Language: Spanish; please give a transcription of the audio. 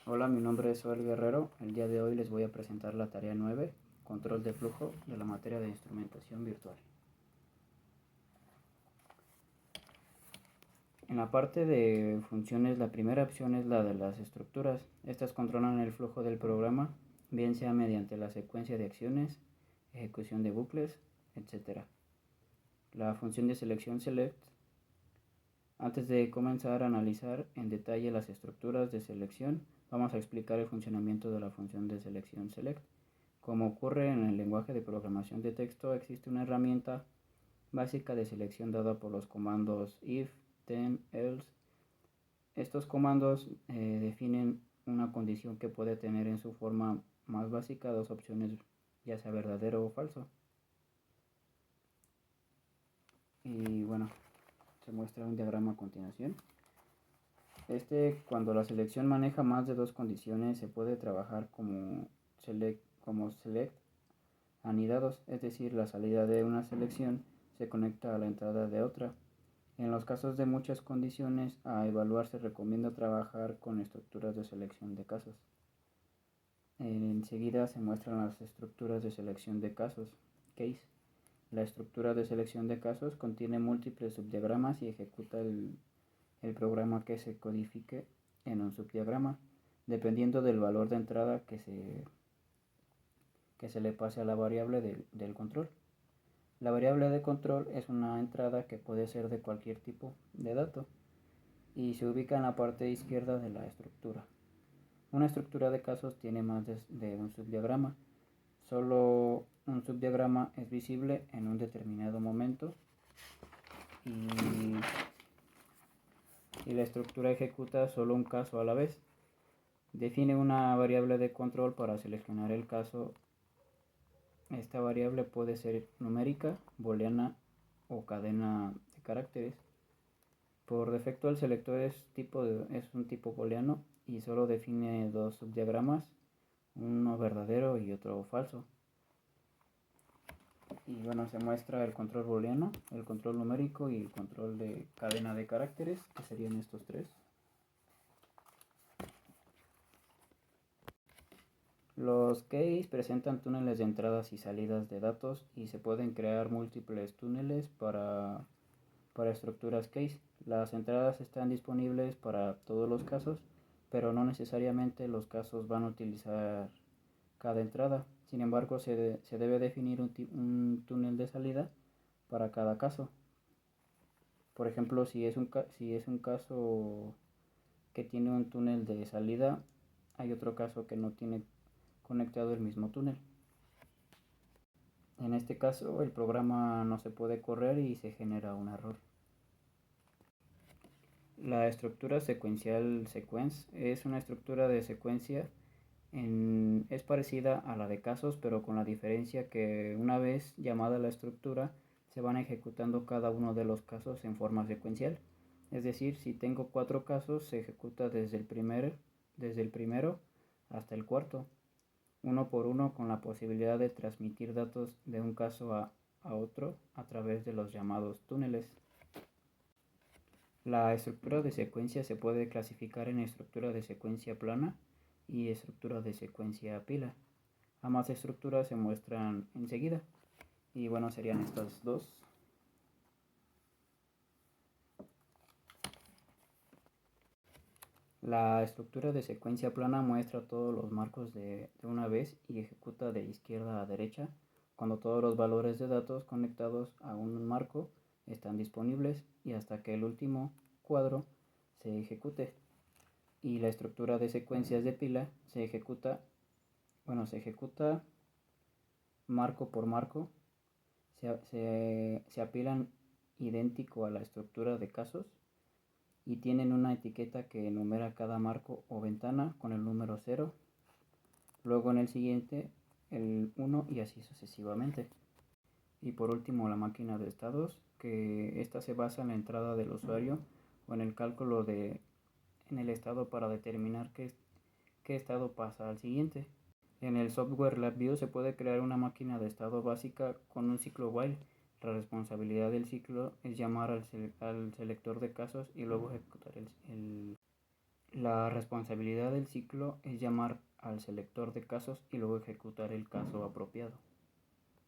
Hola, mi nombre es Joel Guerrero. El día de hoy les voy a presentar la tarea 9, control de flujo de la materia de instrumentación virtual. En la parte de funciones, la primera opción es la de las estructuras. Estas controlan el flujo del programa, bien sea mediante la secuencia de acciones, ejecución de bucles, etc. La función de selección select. Antes de comenzar a analizar en detalle las estructuras de selección, vamos a explicar el funcionamiento de la función de selección select. Como ocurre en el lenguaje de programación de texto, existe una herramienta básica de selección dada por los comandos if, then, else. Estos comandos definen una condición que puede tener en su forma más básica dos opciones, ya sea verdadero o falso. Y bueno, se muestra un diagrama a continuación. Cuando la selección maneja más de dos condiciones, se puede trabajar como select anidados, es decir, la salida de una selección se conecta a la entrada de otra. En los casos de muchas condiciones a evaluar se recomienda trabajar con estructuras de selección de casos. Enseguida se muestran las estructuras de selección de casos, case. La estructura de selección de casos contiene múltiples subdiagramas y ejecuta el programa que se codifique en un subdiagrama, dependiendo del valor de entrada que se le pase a la variable del control. La variable de control es una entrada que puede ser de cualquier tipo de dato y se ubica en la parte izquierda de la estructura. Una estructura de casos tiene más de un subdiagrama. Solo un subdiagrama es visible en un determinado momento y la estructura ejecuta solo un caso a la vez. Define una variable de control para seleccionar el caso. Esta variable puede ser numérica, booleana o cadena de caracteres. Por defecto el selector es un tipo booleano y solo define dos subdiagramas, uno verdadero y otro falso. Y bueno, se muestra el control booleano, el control numérico y el control de cadena de caracteres, que serían estos tres. Los keys presentan túneles de entradas y salidas de datos y se pueden crear múltiples túneles para estructuras case. Las entradas están disponibles para todos los casos, pero no necesariamente los casos van a utilizar cada entrada. Sin embargo, se debe definir un túnel de salida para cada caso. Por ejemplo, si es un caso que tiene un túnel de salida, hay otro caso que no tiene conectado el mismo túnel. En este caso, el programa no se puede correr y se genera un error. La estructura secuencial sequence es una estructura de secuencia. Es parecida a la de casos, pero con la diferencia que una vez llamada la estructura, se van ejecutando cada uno de los casos en forma secuencial. Es decir, si tengo 4 casos, se ejecuta desde el primero hasta el cuarto, uno por uno, con la posibilidad de transmitir datos de un caso a otro a través de los llamados túneles. La estructura de secuencia se puede clasificar en estructura de secuencia plana y estructura de secuencia pila. Ambas estructuras se muestran enseguida y bueno, serían estas dos. La estructura de secuencia plana muestra todos los marcos de una vez y ejecuta de izquierda a derecha cuando todos los valores de datos conectados a un marco están disponibles y hasta que el último cuadro se ejecute. Y la estructura de secuencias de pila se ejecuta marco por marco, se apilan idéntico a la estructura de casos y tienen una etiqueta que enumera cada marco o ventana con el número 0, luego en el siguiente el 1 y así sucesivamente. Y por último la máquina de estados, que esta se basa en la entrada del usuario o en el cálculo en el estado para determinar qué estado pasa al siguiente. En el software LabVIEW se puede crear una máquina de estado básica con un ciclo while. La responsabilidad del ciclo es llamar al selector de casos y luego ejecutar La responsabilidad del ciclo es llamar al selector de casos y luego ejecutar el caso apropiado.